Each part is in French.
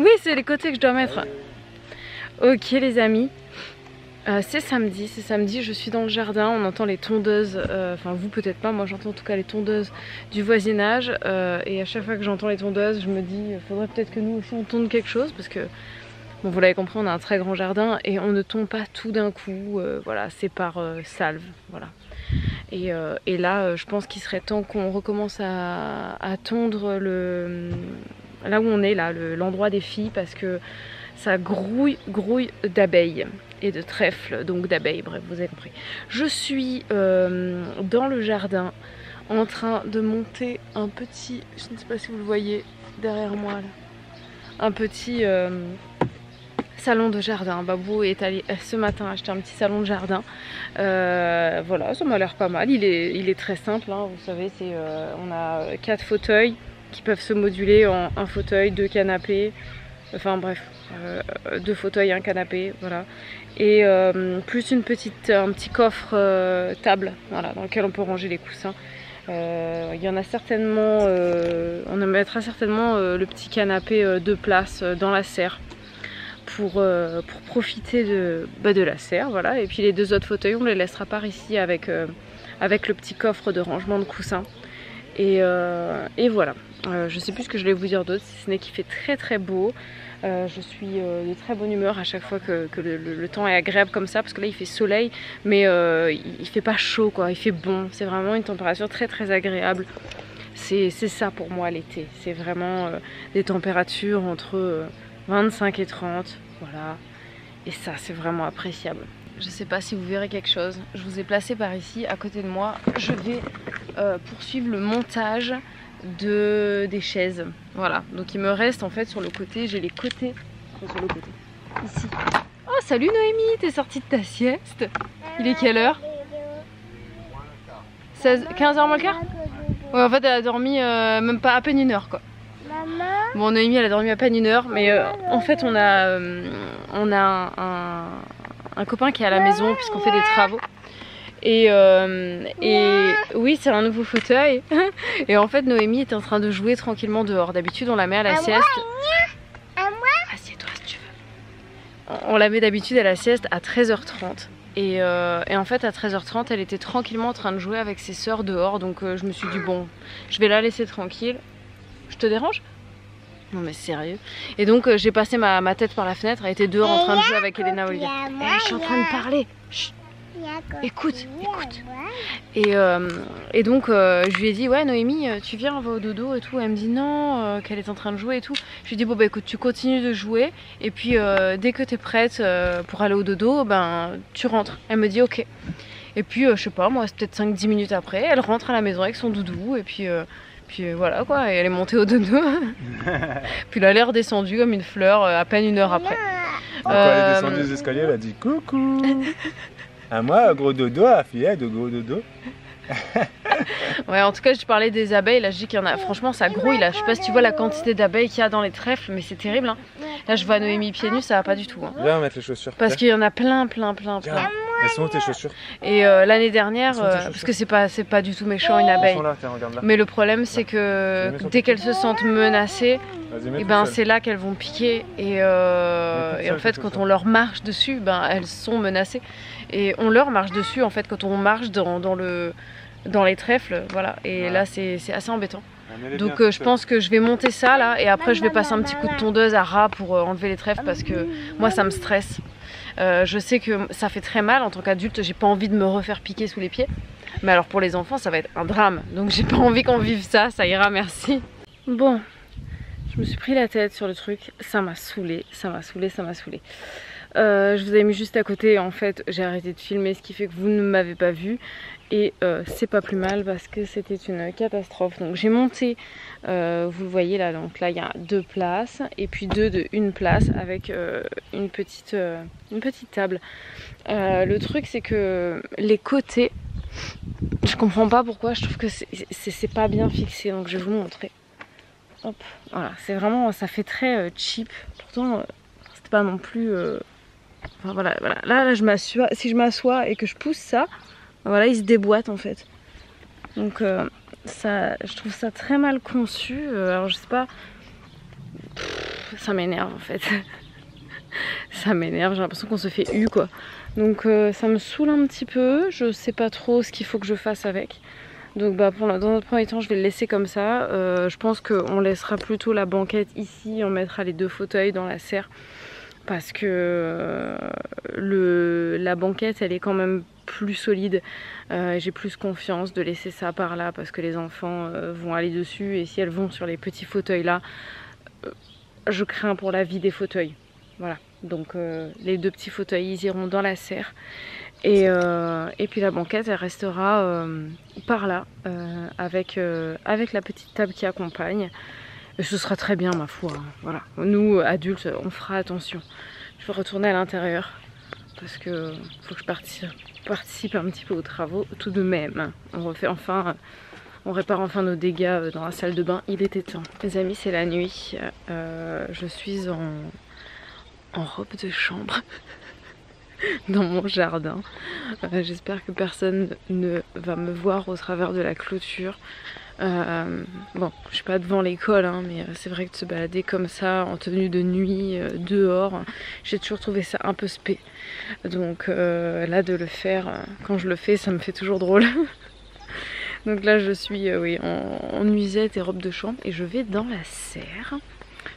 Oui, c'est les côtés que je dois mettre. Ok les amis. C'est samedi, je suis dans le jardin, on entend les tondeuses, enfin vous peut-être pas, moi j'entends en tout cas les tondeuses du voisinage et à chaque fois que j'entends les tondeuses je me dis faudrait peut-être que nous aussi on tonde quelque chose parce que bon vous l'avez compris on a un très grand jardin et on ne tonde pas tout d'un coup, voilà c'est par salve, voilà. Et là je pense qu'il serait temps qu'on recommence à tondre là où on est là, l'endroit des filles parce que ça grouille d'abeilles et de trèfles, donc d'abeilles, bref, vous avez compris. Je suis dans le jardin en train de monter un petit, je ne sais pas si vous le voyez derrière moi là, un petit salon de jardin. Babou est allé ce matin acheter un petit salon de jardin. Voilà, ça m'a l'air pas mal. Il est très simple, hein, vous savez, on a 4 fauteuils qui peuvent se moduler en un fauteuil, 2 canapés. Enfin bref, 2 fauteuils, un canapé, voilà. Et plus un petit coffre table, voilà, dans lequel on peut ranger les coussins. Il y en a certainement, on mettra certainement le petit canapé 2 places dans la serre pour profiter de la serre, voilà. Et puis les 2 autres fauteuils, on les laissera par ici avec le petit coffre de rangement de coussins. Et voilà. Je sais plus ce que je voulais vous dire d'autre, si ce n'est qu'il fait très très beau. Je suis de très bonne humeur à chaque fois que le temps est agréable comme ça, parce que là il fait soleil, mais il fait pas chaud quoi, il fait bon. C'est vraiment une température très très agréable. C'est ça pour moi l'été. C'est vraiment des températures entre 25 et 30, voilà. Et ça c'est vraiment appréciable. Je sais pas si vous verrez quelque chose. Je vous ai placé par ici, à côté de moi. Je vais poursuivre le montage des chaises, voilà. Donc il me reste en fait sur le côté, j'ai les côtés sur le côté ici. Oh salut Noémie, t'es sortie de ta sieste? Il est quelle heure? 15h moins le quart? Ouais, en fait elle a dormi même pas à peine 1 heure quoi. Bon Noémie elle a dormi à peine 1 heure, mais en fait on a un copain qui est à la maison puisqu'on fait des travaux. Et oui, c'est un nouveau fauteuil. Et en fait, Noémie était en train de jouer tranquillement dehors. D'habitude, on la met à la sieste. Assieds-toi si tu veux. On la met d'habitude à la sieste à 13h30. Et en fait, à 13h30, elle était tranquillement en train de jouer avec ses sœurs dehors. Donc, je me suis dit, bon, je vais la laisser tranquille. Je te dérange? Non, mais sérieux. Et donc, j'ai passé ma tête par la fenêtre. Elle était dehors en train de jouer avec Elena Olivia. Je suis en train de parler. Chut. Écoute. Et donc je lui ai dit ouais Noémie tu viens, on va au dodo et tout. Elle me dit non, qu'elle est en train de jouer et tout. Je lui ai dit bon bah écoute tu continues de jouer et puis dès que t'es prête pour aller au dodo ben tu rentres. Elle me dit ok. Et puis je sais pas moi c'est peut-être 5-10 minutes après elle rentre à la maison avec son doudou et puis voilà quoi, et elle est montée au dodo. Puis elle est redescendue comme une fleur à peine 1 heure après. Quand elle est descendue les escaliers elle a dit coucou. À moi, gros dodo, à fillette de gros dodo. Ouais, en tout cas, je parlais des abeilles. Là, je dis qu'il y en a. Franchement, ça grouille. Là, je sais pas si tu vois la quantité d'abeilles qu'il y a dans les trèfles, mais c'est terrible. Hein. Là, je vois Noémie pieds nus, ça va pas du tout. Hein. Viens mettre les chaussures. Parce qu'il y en a plein. Elles sont où tes chaussures? Et l'année dernière, parce que c'est pas du tout méchant une abeille. Elles sont là, tiens, regarde là. Mais le problème, c'est que dès qu'elles se sentent menacées, et ben c'est là qu'elles vont piquer. Et en fait, quand on leur marche dessus, ben elles sont menacées. Et on leur marche dessus en fait quand on marche dans les trèfles, voilà. Et là, c'est assez embêtant. Donc je pense que je vais monter ça là et après je vais passer un petit coup de tondeuse à ras pour enlever les trèfles parce que moi ça me stresse. Je sais que ça fait très mal en tant qu'adulte, j'ai pas envie de me refaire piquer sous les pieds. Mais alors pour les enfants ça va être un drame. Donc j'ai pas envie qu'on vive ça, ça ira merci. Bon, je me suis pris la tête sur le truc, ça m'a saoulée. Je vous avais mis juste à côté, en fait j'ai arrêté de filmer, ce qui fait que vous ne m'avez pas vu. Et c'est pas plus mal parce que c'était une catastrophe. Donc j'ai monté, vous le voyez là, donc là il y a 2 places et puis 2 de 1 place avec une petite table. Le truc c'est que les côtés, je comprends pas pourquoi, je trouve que c'est pas bien fixé, donc je vais vous montrer. Hop, voilà, c'est vraiment, ça fait très cheap. Pourtant c'était pas non plus... Enfin voilà. Là je m'assois, si je m'assois et que je pousse ça, voilà, il se déboîte en fait. Donc ça, je trouve ça très mal conçu. Alors je sais pas, ça m'énerve en fait. Ça m'énerve, j'ai l'impression qu'on se fait quoi. Donc ça me saoule un petit peu, je sais pas trop ce qu'il faut que je fasse avec. Donc bah dans notre premier temps je vais le laisser comme ça. Je pense qu'on laissera plutôt la banquette ici, on mettra les 2 fauteuils dans la serre. Parce que la banquette elle est quand même plus solide. J'ai plus confiance de laisser ça par là parce que les enfants vont aller dessus. Et si elles vont sur les petits fauteuils là, je crains pour la vie des fauteuils. Voilà, donc les 2 petits fauteuils ils iront dans la serre. Et puis la banquette elle restera par là avec la petite table qui accompagne. Et ce sera très bien ma foi, hein. Voilà. Nous adultes on fera attention. Je vais retourner à l'intérieur parce que faut que je participe un petit peu aux travaux tout de même. On répare enfin nos dégâts dans la salle de bain, il était temps. Les amis, c'est la nuit, je suis en robe de chambre dans mon jardin. J'espère que personne ne va me voir au travers de la clôture. Bon, je suis pas devant l'école, hein, mais c'est vrai que de se balader comme ça en tenue de nuit dehors, j'ai toujours trouvé ça un peu spé. Donc là de le faire, quand je le fais, ça me fait toujours drôle. Donc là je suis oui, en nuisette et robe de chambre et je vais dans la serre.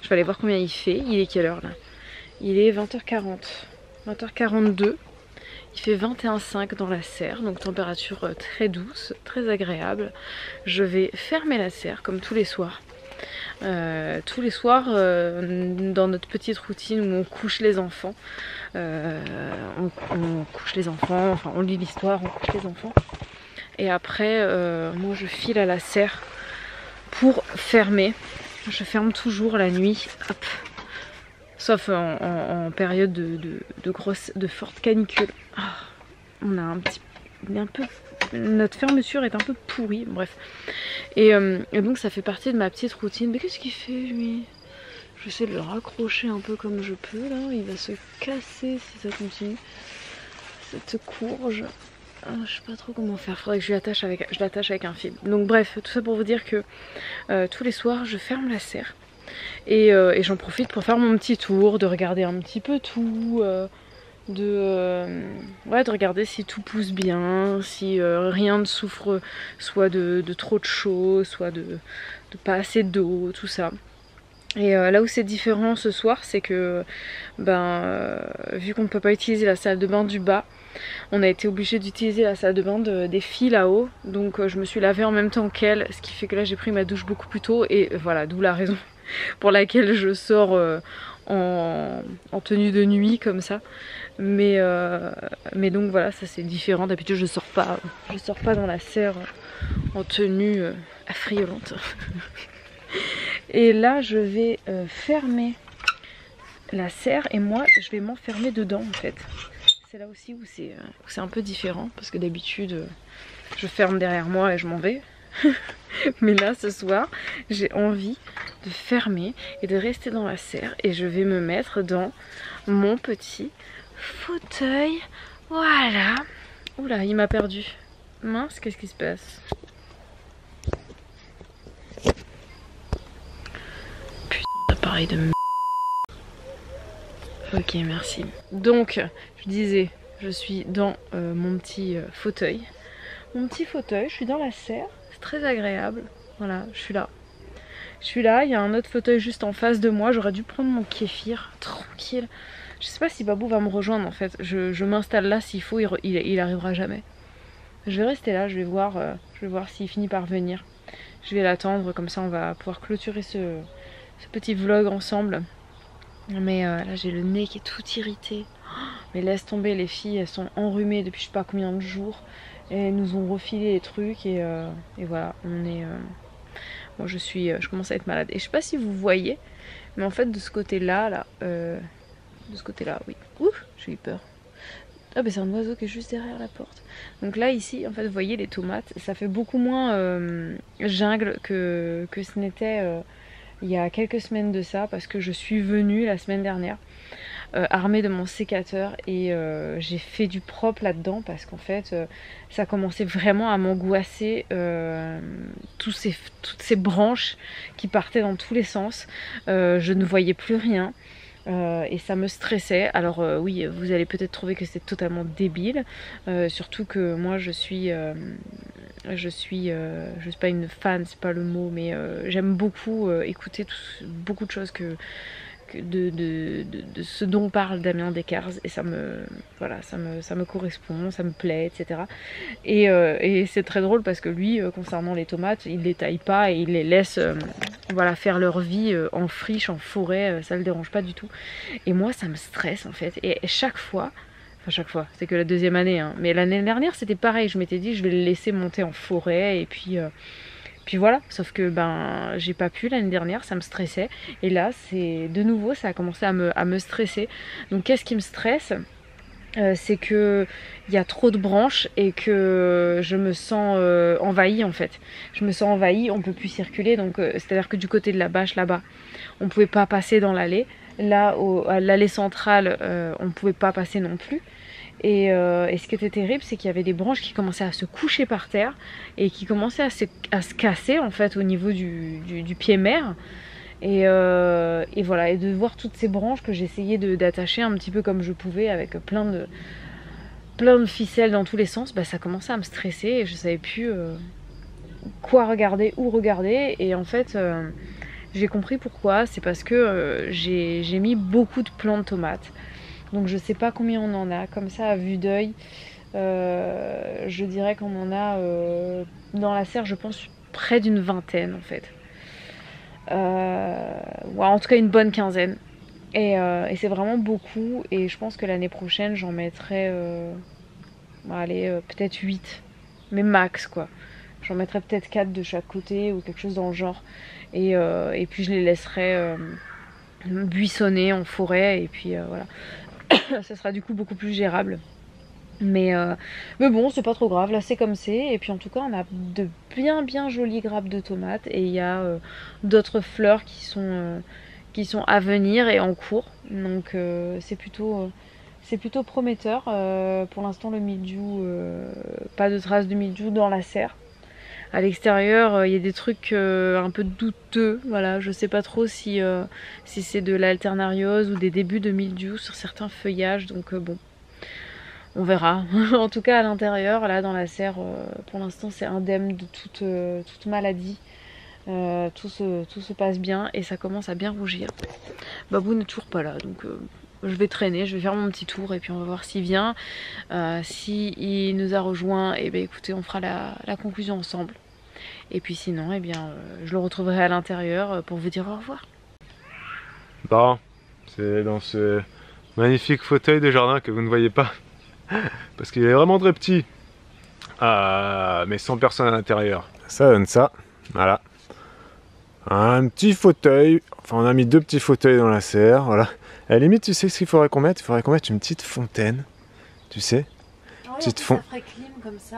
Je vais aller voir combien il fait. Il est quelle heure là? Il est 20h40. 20h42. Il fait 21,5 dans la serre, donc température très douce, très agréable. Je vais fermer la serre comme tous les soirs. Tous les soirs, dans notre petite routine où on couche les enfants, on couche les enfants, enfin on lit l'histoire, on couche les enfants. Et après, moi je file à la serre pour fermer. Je ferme toujours la nuit, hop. Sauf en période de forte canicule. Oh, on a notre fermeture est un peu pourrie, bref. Et donc ça fait partie de ma petite routine. Mais qu'est-ce qu'il fait lui? J'essaie de le raccrocher un peu comme je peux là. Il va se casser si ça continue. Cette courge. Je sais pas trop comment faire. Faudrait que je l'attache avec un fil. Donc bref, tout ça pour vous dire que tous les soirs je ferme la serre. Et j'en profite pour faire mon petit tour, de regarder un petit peu tout, de regarder si tout pousse bien, si rien ne souffre soit de trop de chaud, soit de pas assez d'eau, tout ça. Et là où c'est différent ce soir, c'est que vu qu'on ne peut pas utiliser la salle de bain du bas, on a été obligé d'utiliser la salle de bain des filles là-haut. Donc je me suis lavée en même temps qu'elle, ce qui fait que là j'ai pris ma douche beaucoup plus tôt. Et voilà, d'où la raison pour laquelle je sors en tenue de nuit comme ça. Mais donc voilà, ça c'est différent. D'habitude je sors pas dans la serre en tenue affriolante. Et là je vais fermer la serre et moi je vais m'enfermer dedans en fait. C'est là aussi où c'est un peu différent parce que d'habitude je ferme derrière moi et je m'en vais. Mais là ce soir j'ai envie de fermer et de rester dans la serre et je vais me mettre dans mon petit fauteuil. Voilà. Oula, il m'a perdu. Mince, qu'est-ce qui se passe? Putain, appareil de merde. Ok, merci. Donc, je disais, je suis dans mon petit fauteuil. Mon petit fauteuil, je suis dans la serre. C'est très agréable. Voilà, je suis là. Je suis là, il y a un autre fauteuil juste en face de moi. J'aurais dû prendre mon kéfir, tranquille. Je sais pas si Babou va me rejoindre en fait. Je m'installe là, s'il faut, il arrivera jamais. Je vais rester là, je vais voir s'il finit par venir. Je vais l'attendre, comme ça on va pouvoir clôturer ce petit vlog ensemble. Mais là j'ai le nez qui est tout irrité. Mais laisse tomber, les filles elles sont enrhumées depuis je sais pas combien de jours. Et elles nous ont refilé les trucs et voilà, on est... Bon, je commence à être malade. Et je sais pas si vous voyez, mais en fait de ce côté-là, de ce côté-là, oui. Ouf, j'ai eu peur. Ah bah c'est un oiseau qui est juste derrière la porte. Donc là ici, en fait, vous voyez les tomates, ça fait beaucoup moins jungle que ce n'était il y a quelques semaines de ça, parce que je suis venue la semaine dernière. armée de mon sécateur et j'ai fait du propre là-dedans parce qu'en fait ça commençait vraiment à m'angoisser, toutes ces branches qui partaient dans tous les sens. Je ne voyais plus rien. Et ça me stressait. Alors oui, vous allez peut-être trouver que c'est totalement débile, surtout que moi je suis pas une fan, c'est pas le mot, mais j'aime beaucoup écouter beaucoup de choses de ce dont parle Damien Descartes, et ça me correspond, ça me plaît, etc. Et c'est très drôle parce que lui, concernant les tomates, il les taille pas et il les laisse voilà, faire leur vie en friche, en forêt, ça le dérange pas du tout. Et moi, ça me stresse en fait. Et chaque fois, c'est que la deuxième année, hein, mais l'année dernière c'était pareil, je m'étais dit je vais le laisser monter en forêt et puis voilà, sauf que ben j'ai pas pu l'année dernière, ça me stressait, et là c'est de nouveau, ça a commencé à me stresser. Donc qu'est-ce qui me stresse? C'est que il y a trop de branches et que je me sens envahie en fait. Je me sens envahie, on peut plus circuler, donc c'est-à-dire que du côté de la bâche là-bas, on pouvait pas passer dans l'allée. Là, à l'allée centrale, on pouvait pas passer non plus. Et ce qui était terrible, c'est qu'il y avait des branches qui commençaient à se coucher par terre et qui commençaient à se casser en fait au niveau du pied mère. Et voilà, et de voir toutes ces branches que j'essayais d'attacher un petit peu comme je pouvais avec plein de ficelles dans tous les sens, bah, ça commençait à me stresser et je savais plus quoi regarder, où regarder. Et en fait, j'ai compris pourquoi. C'est parce que j'ai mis beaucoup de plants de tomates. Donc je sais pas combien on en a, comme ça à vue d'œil, je dirais qu'on en a dans la serre, je pense près d'une vingtaine en fait. Ouais, en tout cas une bonne quinzaine. Et c'est vraiment beaucoup, et je pense que l'année prochaine j'en mettrai peut-être 8, mais max quoi. J'en mettrai peut-être 4 de chaque côté ou quelque chose dans le genre. Et puis je les laisserai buissonner en forêt, et puis voilà. Ça sera du coup beaucoup plus gérable. Mais bon, c'est pas trop grave, là c'est comme c'est. Et puis en tout cas, on a de bien jolies grappes de tomates. Et il y a d'autres fleurs qui sont à venir et en cours. Donc c'est plutôt prometteur. Pour l'instant, le mildiou, pas de traces de mildiou dans la serre. À l'extérieur, il y a des trucs un peu douteux, voilà, je sais pas trop si c'est de l'alternariose ou des débuts de mildiou sur certains feuillages, donc bon, on verra. En tout cas à l'intérieur, là dans la serre, pour l'instant c'est indemne de toute maladie, tout se passe bien et ça commence à bien rougir. Babou n'est toujours pas là, donc je vais traîner, je vais faire mon petit tour et puis on va voir s'il vient. S'il nous a rejoint, et ben écoutez, on fera la conclusion ensemble. Et puis sinon, eh bien, je le retrouverai à l'intérieur pour vous dire au revoir. Bon, c'est dans ce magnifique fauteuil de jardin que vous ne voyez pas, parce qu'il est vraiment très petit, mais sans personne à l'intérieur. Ça donne ça, voilà. Un petit fauteuil, enfin on a mis 2 petits fauteuils dans la serre, voilà. À la limite, tu sais ce qu'il faudrait qu'on mette? Il faudrait qu'on mette une petite fontaine, tu sais,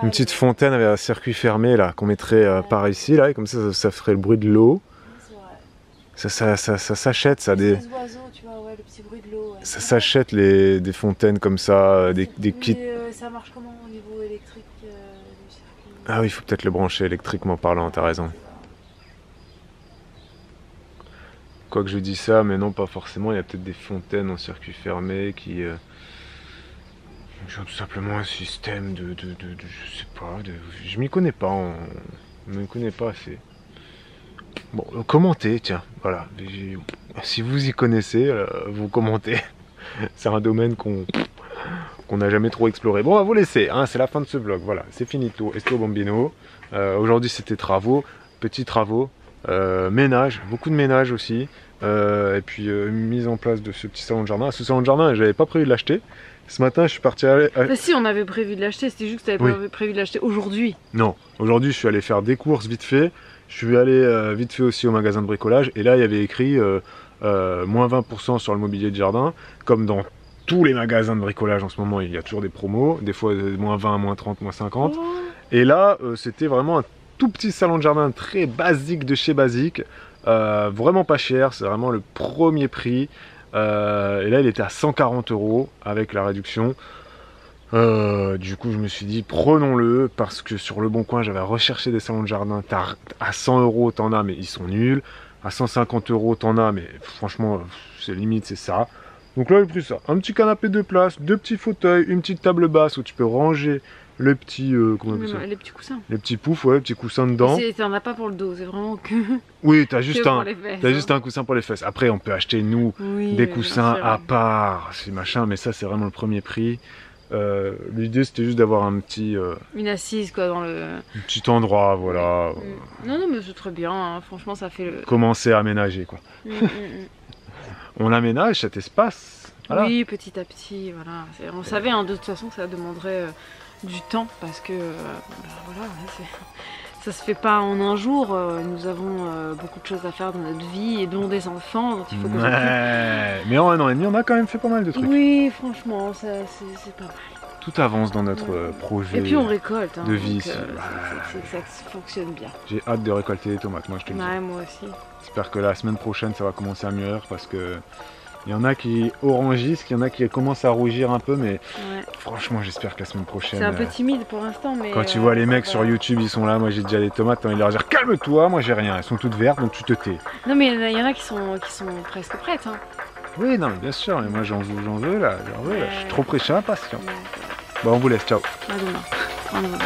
une petite fontaine avec un circuit fermé là, qu'on mettrait par ici là, et comme ça ferait le bruit de l'eau. Ça s'achète, ça, des oiseaux, tu vois, ouais, le petit bruit de l'eau. Ouais. Ça s'achète des fontaines comme ça, des kits. Ça marche comment au niveau électrique du circuit? Ah oui, il faut peut-être le brancher électriquement parlant, t'as raison. Quoi que je dis ça, mais non, pas forcément. Il y a peut-être des fontaines en circuit fermé qui tout simplement un système je sais pas, je m'y connais pas, je m'y connais pas assez. Bon, commentez, tiens, voilà. Si vous y connaissez, vous commentez. C'est un domaine qu'on n'a jamais trop exploré. Bon, on va vous laisser, hein, c'est la fin de ce vlog. Voilà, c'est finito, esto bambino. Aujourd'hui, c'était travaux, petits travaux, ménage, beaucoup de ménage aussi. Et puis mise en place de ce petit salon de jardin. Ce salon de jardin, j'avais pas prévu de l'acheter. Ce matin, je suis parti aller... Bah si, on avait prévu de l'acheter, c'était juste que tu n'avais pas prévu de l'acheter aujourd'hui. Non, aujourd'hui, je suis allé faire des courses vite fait. Je suis allé vite fait aussi au magasin de bricolage. Et là, il y avait écrit moins 20% sur le mobilier de jardin. Comme dans tous les magasins de bricolage en ce moment, il y a toujours des promos. Des fois, moins 20, moins 30, moins 50. Oh. Et là, c'était vraiment un tout petit salon de jardin très basique de chez Basique. Vraiment pas cher, c'est vraiment le premier prix. Et là il était à 140 € avec la réduction. Du coup je me suis dit prenons-le, parce que sur Le Bon Coin j'avais recherché des salons de jardin, à 100 € t'en as mais ils sont nuls, à 150 € t'en as mais franchement c'est limite, c'est ça. Donc là j'ai pris ça, un petit canapé de place, deux petits fauteuils, une petite table basse où tu peux ranger le petit comment on appelle ça, les petits coussins. les petits poufs, ouais, les petits coussins dedans. T'en as pas pour le dos, c'est vraiment que. Oui, t'as juste, juste un coussin pour les fesses. Après, on peut acheter, nous, des coussins à part, c'est machin, mais ça, c'est vraiment le premier prix. L'idée, c'était juste d'avoir un petit... une assise, quoi, dans le... un petit endroit, voilà. Non, non, mais c'est très bien, hein. Franchement, ça fait le... Commencer à aménager, quoi. On aménage cet espace, voilà. Oui, petit à petit, voilà. On savait, hein, de toute façon, que ça demanderait du temps, parce que, voilà, ça se fait pas en un jour. Nous avons beaucoup de choses à faire dans notre vie, et dont des enfants, dont il faut qu'on s'occupe. Mais en 1 an et demi, on a quand même fait pas mal de trucs. Oui, franchement, c'est pas mal. Tout avance dans notre projet. Et puis on récolte, hein, de vie. ça fonctionne bien. J'ai hâte de récolter les tomates, moi je te le dis. Ouais, moi aussi. J'espère que la semaine prochaine ça va commencer à mûrir, parce que il y en a qui orangisent, il y en a qui commencent à rougir un peu, mais franchement j'espère que la semaine prochaine... C'est un peu timide pour l'instant, mais... Quand tu vois les mecs sur YouTube, ils sont là, moi j'ai déjà les tomates, t'as envie de leur dire calme-toi, moi j'ai rien, elles sont toutes vertes donc tu te tais. Non mais il y en a qui sont presque prêtes, hein. Oui, non mais bien sûr, mais moi j'en veux là, je suis trop pressé, impatient. Bon, on vous laisse, ciao. À demain.